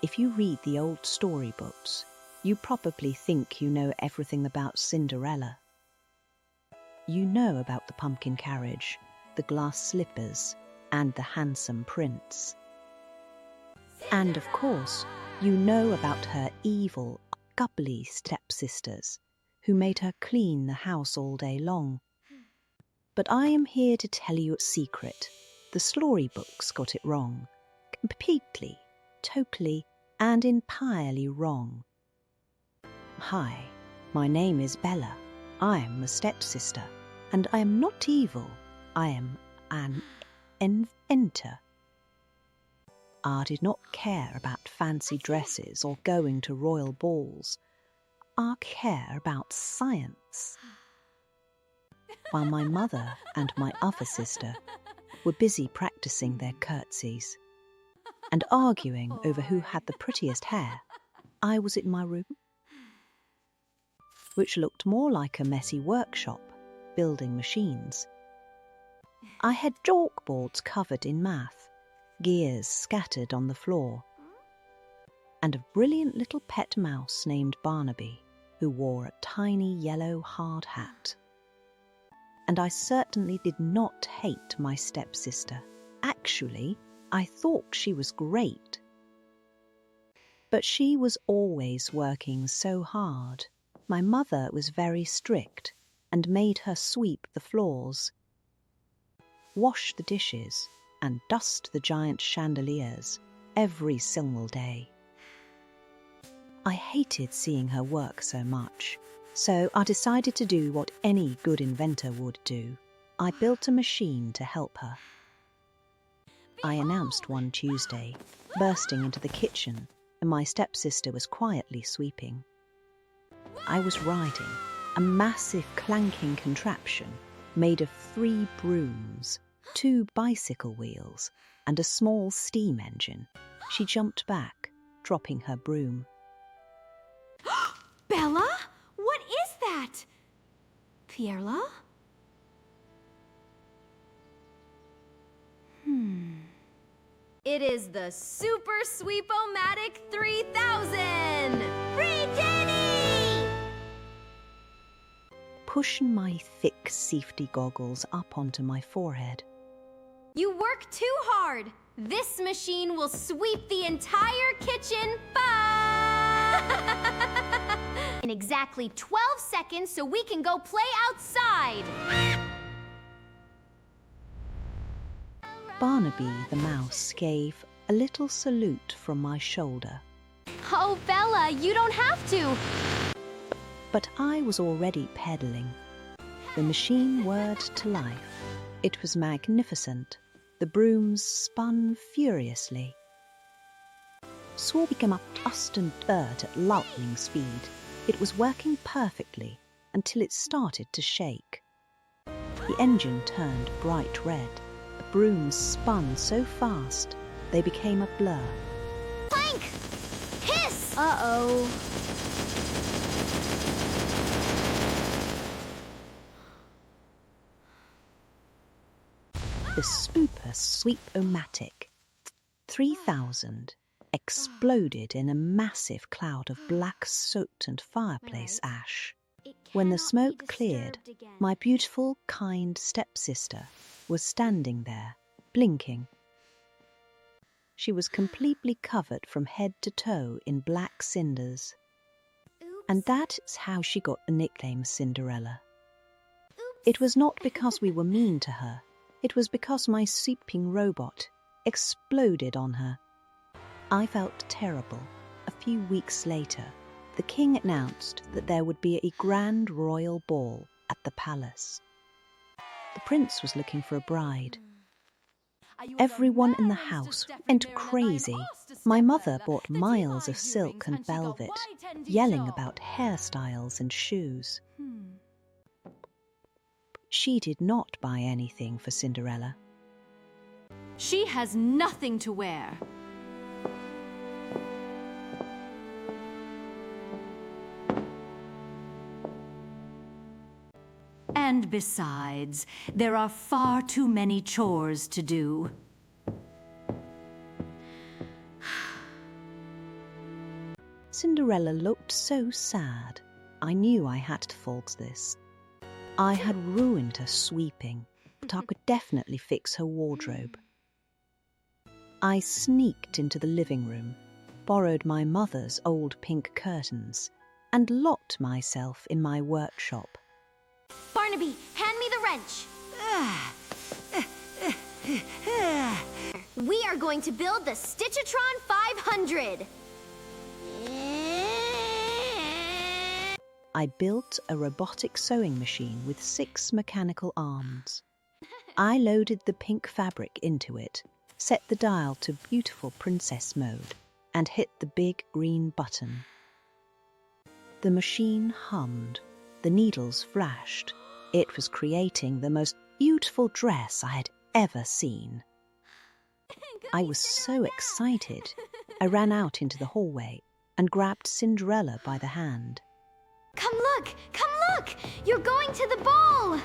If you read the old storybooks, you probably think you know everything about Cinderella. You know about the pumpkin carriage, the glass slippers, and the handsome prince. And of course, you know about her evil, gubbly stepsisters, who made her clean the house all day long. But I am here to tell you a secret. The storybooks got it wrong. Completely, totally, and entirely wrong. Hi, my name is Bella. I am a stepsister, and I am not evil. I am an inventor. I did not care about fancy dresses or going to royal balls. I care about science. While my mother and my other sister were busy practicing their curtsies and arguing over who had the prettiest hair, I was in my room, which looked more like a messy workshop, building machines. I had chalkboards covered in math, gears scattered on the floor, and a brilliant little pet mouse named Barnaby, who wore a tiny yellow hard hat. And I certainly did not hate my stepsister. Actually, I thought she was great. But she was always working so hard. My mother was very strict and made her sweep the floors, wash the dishes, and dust the giant chandeliers every single day. I hated seeing her work so much, so I decided to do what any good inventor would do. I built a machine to help her. I announced one Tuesday, bursting into the kitchen, and my stepsister was quietly sweeping. I was riding a massive clanking contraption made of 3 brooms, 2 bicycle wheels, and a small steam engine. She jumped back, dropping her broom. Bella? What is that? Pierla? It is the Super Sweepomatic 3000! Free Jenny! Pushing my thick safety goggles up onto my forehead. You work too hard. This machine will sweep the entire kitchen in exactly 12 seconds so we can go play outside. Barnaby the mouse gave a little salute from my shoulder. Oh, Bella, you don't have to. But I was already pedaling. The machine whirred to life. It was magnificent. The brooms spun furiously. Sweeping up dust and dirt at lightning speed. It was working perfectly until it started to shake. The engine turned bright red. The brooms spun so fast they became a blur. Plank! Hiss! Uh-oh. The Super Sweepomatic 3000 exploded in a massive cloud of black soot and fireplace ash. When the smoke cleared, my beautiful, kind stepsister was standing there, blinking. She was completely covered from head to toe in black cinders. And that is how she got the nickname Cinderella. It was not because we were mean to her. It was because my sweeping robot exploded on her. I felt terrible. A few weeks later, the king announced that there would be a grand royal ball at the palace. The prince was looking for a bride. Everyone in the house went crazy. My mother bought miles of silk and velvet, yelling about hairstyles and shoes. She did not buy anything for Cinderella. She has nothing to wear. And besides, there are far too many chores to do. Cinderella looked so sad. I knew I had to fault this. I had ruined her sweeping, but I could definitely fix her wardrobe. I sneaked into the living room, borrowed my mother's old pink curtains, and locked myself in my workshop. Barnaby, hand me the wrench. We are going to build the Stitchatron 500. I built a robotic sewing machine with 6 mechanical arms. I loaded the pink fabric into it, set the dial to beautiful princess mode, and hit the big green button. The machine hummed, the needles flashed. It was creating the most beautiful dress I had ever seen. I was so excited. I ran out into the hallway and grabbed Cinderella by the hand. Come look! Come look! You're going to the ball!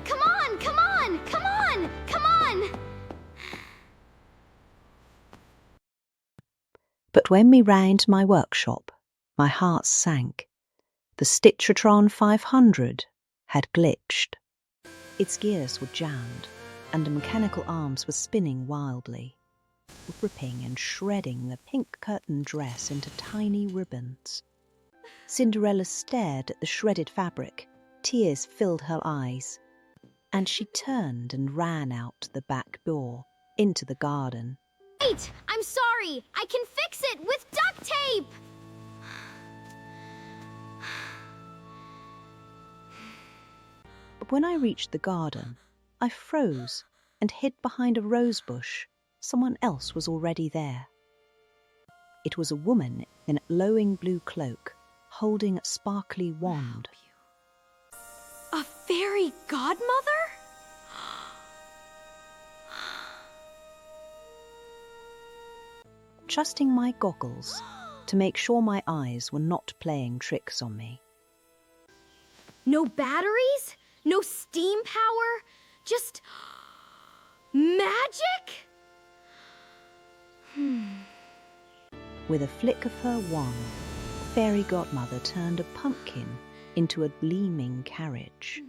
Come on! Come on! Come on! Come on! But when we ran into my workshop, my heart sank. The Stitchatron 500 had glitched. Its gears were jammed, and the mechanical arms were spinning wildly, ripping and shredding the pink curtain dress into tiny ribbons. Cinderella stared at the shredded fabric. Tears filled her eyes, and she turned and ran out the back door into the garden. Wait! I'm sorry! I can fix it with duct tape! But when I reached the garden, I froze and hid behind a rose bush. Someone else was already there. It was a woman in a glowing blue cloak, holding a sparkly wand. A fairy godmother? Adjusting my goggles to make sure my eyes were not playing tricks on me. No batteries? No steam power? Just magic? With a flick of her wand, Fairy Godmother turned a pumpkin into a gleaming carriage.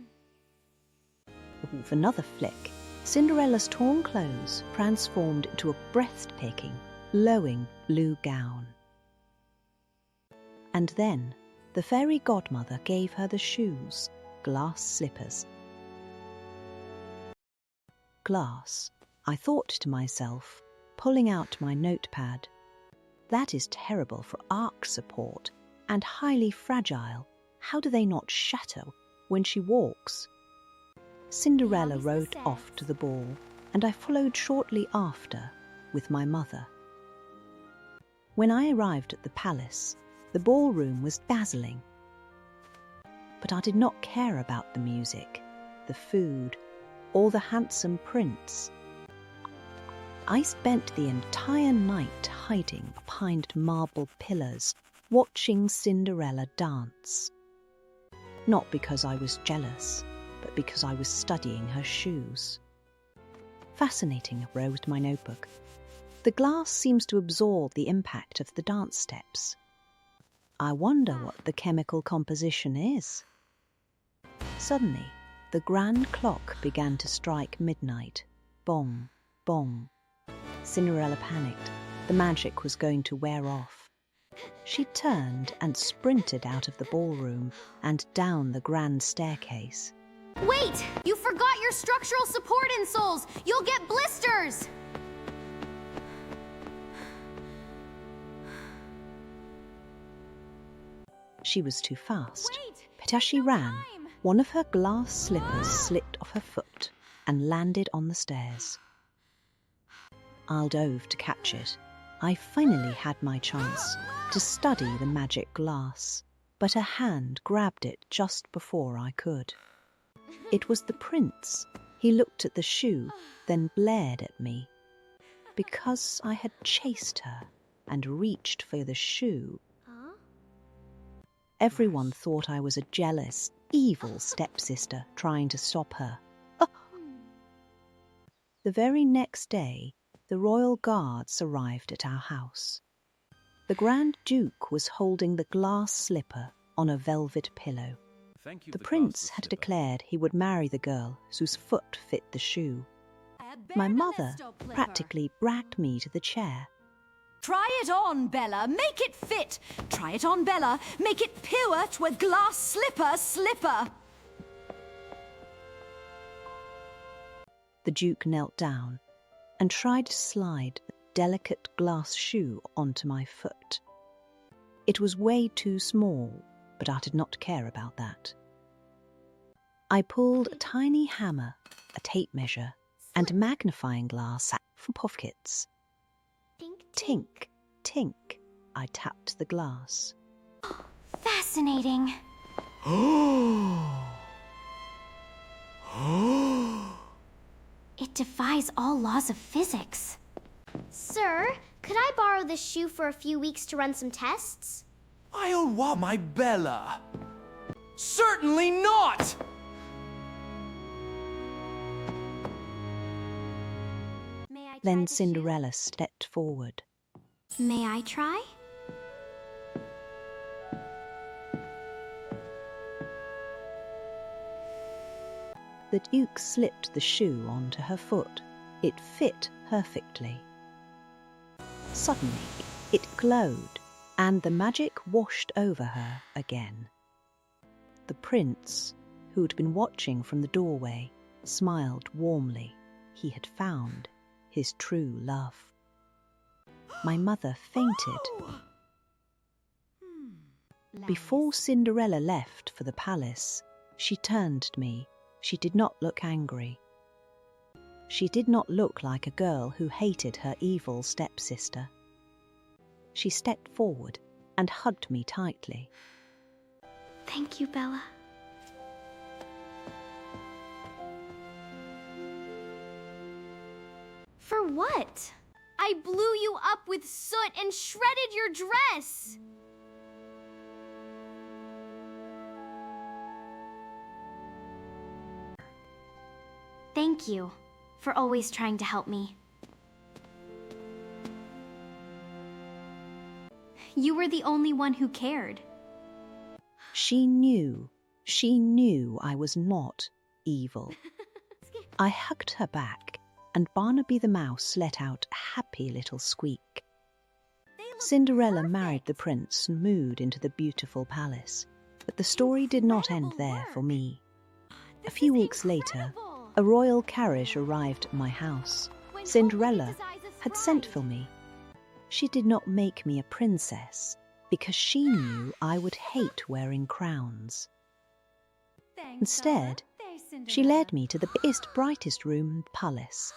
With another flick, Cinderella's torn clothes transformed into a breathtaking, glowing blue gown. And then the Fairy Godmother gave her the shoes, glass slippers. Glass, I thought to myself, pulling out my notepad. That is terrible for arc support and highly fragile. How do they not shatter when she walks? Cinderella rode off to the ball, and I followed shortly after with my mother. When I arrived at the palace, the ballroom was dazzling. But I did not care about the music, the food, or the handsome prince. I spent the entire night hiding behind marble pillars, watching Cinderella dance. Not because I was jealous, but because I was studying her shoes. Fascinating, I wrote my notebook. The glass seems to absorb the impact of the dance steps. I wonder what the chemical composition is. Suddenly, the grand clock began to strike midnight. Bong, bong. Cinderella panicked. The magic was going to wear off. She turned and sprinted out of the ballroom and down the grand staircase. Wait! You forgot your structural support insoles! You'll get blisters! She was too fast. Wait! But as she ran, one of her glass slippers slipped off her foot and landed on the stairs. I dove to catch it. I finally had my chance to study the magic glass, but a hand grabbed it just before I could. It was the prince. He looked at the shoe, then glared at me. Because I had chased her and reached for the shoe, everyone thought I was a jealous, evil stepsister trying to stop her. The very next day, the royal guards arrived at our house. The Grand Duke was holding the glass slipper on a velvet pillow. The prince had declared he would marry the girl whose foot fit the shoe. My mother practically dragged me to the chair. Try it on, Bella, make it fit. Try it on, Bella, make it pure to a glass slipper. The Duke knelt down and tried to slide a delicate glass shoe onto my foot. It was way too small, but I did not care about that. I pulled a tiny hammer, a tape measure, and a magnifying glass from pockets. Tink, tink, I tapped the glass. Fascinating. It defies all laws of physics. Sir, could I borrow this shoe for a few weeks to run some tests? I'll want my Bella. Certainly not! Then Cinderella stepped forward. May I try? The Duke slipped the shoe onto her foot. It fit perfectly. Suddenly, it glowed, and the magic washed over her again. The prince, who'd been watching from the doorway, smiled warmly. He had found his true love. My mother fainted. Before Cinderella left for the palace, she turned to me. She did not look angry. She did not look like a girl who hated her evil stepsister. She stepped forward and hugged me tightly. Thank you, Bella. For what? I blew you up with soot and shredded your dress! Thank you for always trying to help me. You were the only one who cared. She knew I was not evil. I hugged her back, and Barnaby the mouse let out a happy little squeak. Cinderella married the prince and moved into the beautiful palace. But the story did not end there for me. A few weeks later, a royal carriage arrived at my house. Cinderella had sent for me. She did not make me a princess because she knew I would hate wearing crowns. Instead, she led me to the biggest, brightest room in the palace.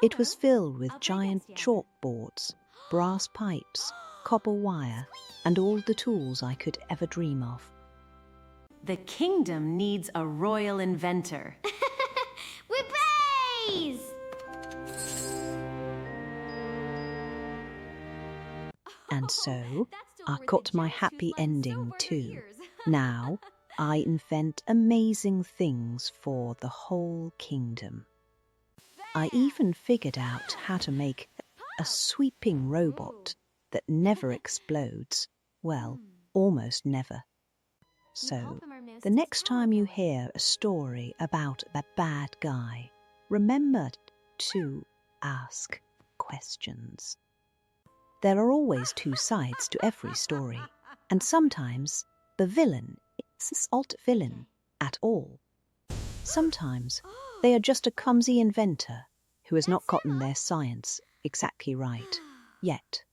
It was filled with giant chalkboards, brass pipes, copper wire, and all the tools I could ever dream of. The kingdom needs a royal inventor. Whippays! And so, I got my happy ending too. Now, I invent amazing things for the whole kingdom. I even figured out how to make a sweeping robot that never explodes. Well, almost never. So, the next time you hear a story about a bad guy, remember to ask questions. There are always two sides to every story, and sometimes the villain is not a villain at all. Sometimes they are just a clumsy inventor who has not gotten their science exactly right yet.